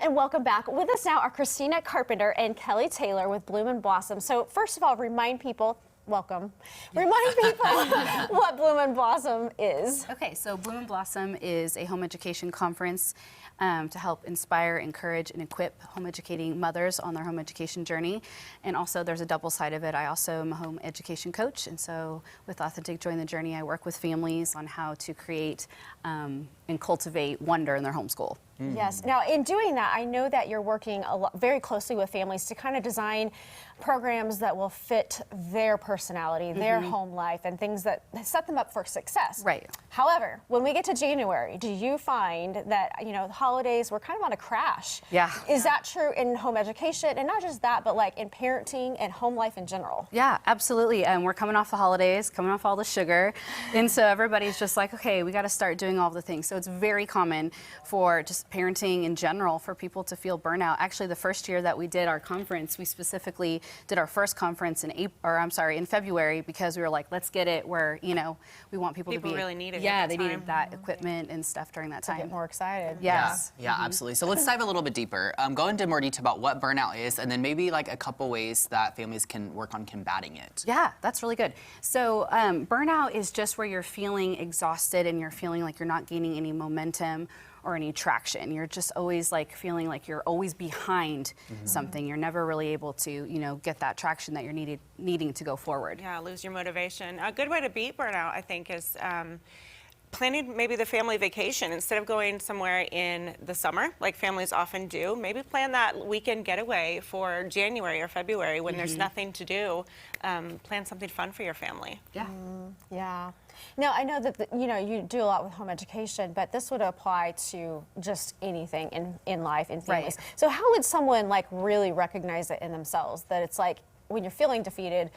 And welcome back. With us now are Christina Carpenter and Kelly Taylor with Bloom and Blossom. So first of all, remind people, welcome, remind people what Bloom and Blossom is. Okay, so Bloom and Blossom is a home education conference to help inspire, encourage, and equip home educating mothers on their home education journey. And also there's a double side of it. I also am a home education coach, and so with Authentic Join the Journey, I work with families on how to create and cultivate wonder in their homeschool. Yes. Now, in doing that, I know that you're working very closely with families to kind of design programs that will fit their personality, their home life, and things that set them up for success. Right. However, when we get to January, do you find that, you know, the holidays, we're kind of on a crash? Yeah. Is that true in home education? And not just that, but like in parenting and home life in general? Yeah, absolutely. We're coming off the holidays, coming off all the sugar. And so everybody's just like, okay, we got to start doing all the things. So it's very common for just parenting in general for people to feel burnout. Actually, the first year that we did our conference, we specifically did our first conference in February, because we were like, let's get it where, you know, we want people to be. People really need it. Yeah, they needed that equipment and stuff during that time. Get more excited. Yes. Yeah, absolutely. So let's dive a little bit deeper. Go into more detail about what burnout is, and then maybe like a couple ways that families can work on combating it. Yeah, that's really good. So burnout is just where you're feeling exhausted and you're feeling like you're not gaining any momentum or any traction. You're just always like feeling like you're always behind something. You're never really able to, you know, get that traction that you're needing to go forward. Yeah, lose your motivation. A good way to beat burnout, I think, is planning maybe the family vacation. Instead of going somewhere in the summer, like families often do, maybe plan that weekend getaway for January or February when there's nothing to do. Plan something fun for your family. Yeah. Yeah. Now, I know that, you know, you do a lot with home education, but this would apply to just anything in life, in families. Right. So how would someone, like, really recognize it in themselves? That it's like, when you're feeling defeated,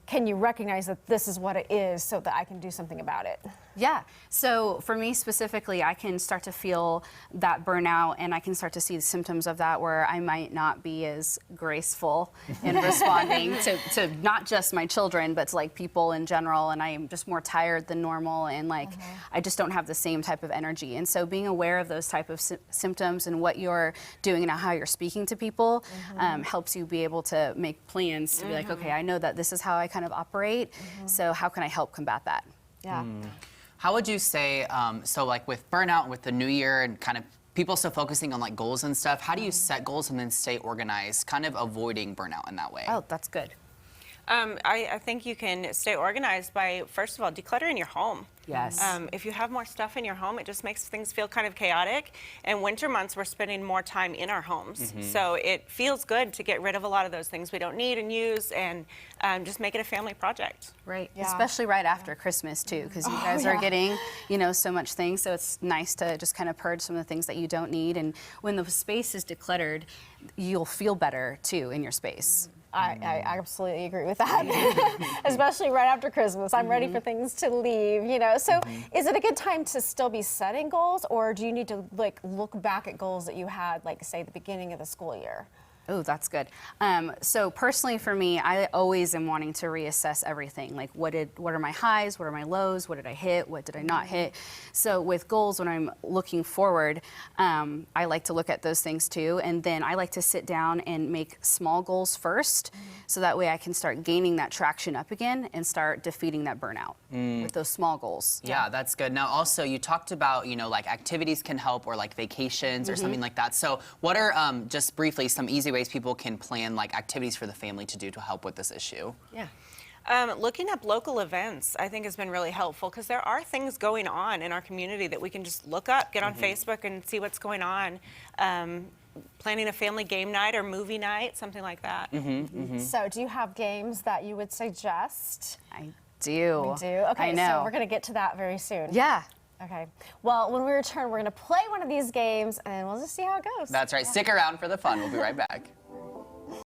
can you recognize that this is what it is so that I can do something about it? Yeah. So for me specifically, I can start to feel that burnout, and I can start to see the symptoms of that where I might not be as graceful in responding to not just my children, but to like people in general. And I am just more tired than normal, and like I just don't have the same type of energy. And so being aware of those type of symptoms and what you're doing and how you're speaking to people helps you be able to make plans to be like, okay, I know that this is how I kind of operate. So how can I help combat that? Yeah. How would you say, so like with burnout, with the new year and kind of people still focusing on like goals and stuff, how do you set goals and then stay organized, kind of avoiding burnout in that way? Oh, that's good. I think you can stay organized by, first of all, decluttering your home. Yes. If you have more stuff in your home, it just makes things feel kind of chaotic. And winter months, we're spending more time in our homes. So it feels good to get rid of a lot of those things we don't need and use, and just make it a family project. Right, Yeah. especially right after Christmas too, because you guys are getting, you know, so much things. So it's nice to just kind of purge some of the things that you don't need. And when the space is decluttered, you'll feel better too in your space. I absolutely agree with that, especially right after Christmas. I'm ready for things to leave, you know. So is it a good time to still be setting goals, or do you need to like look back at goals that you had, like say the beginning of the school year? Oh, that's good. So personally for me, I always am wanting to reassess everything. Like what are my highs? What are my lows? What did I hit? What did I not hit? So with goals, when I'm looking forward, I like to look at those things too. And then I like to sit down and make small goals first. So that way I can start gaining that traction up again and start defeating that burnout with those small goals. Yeah, that's good. Now also you talked about, you know, like activities can help, or like vacations or something like that. So what are just briefly some easy ways people can plan like activities for the family to do to help with this issue? Yeah. Looking up local events, I think, has been really helpful, because there are things going on in our community that we can just look up, get on Facebook and see what's going on. Planning a family game night or movie night, something like that. So do you have games that you would suggest? I do. We do? Okay, I know. so we're going to get to that very soon. Yeah. Okay. Well, when we return, we're going to play one of these games, and we'll just see how it goes. That's right. Stick around for the fun. We'll be right back.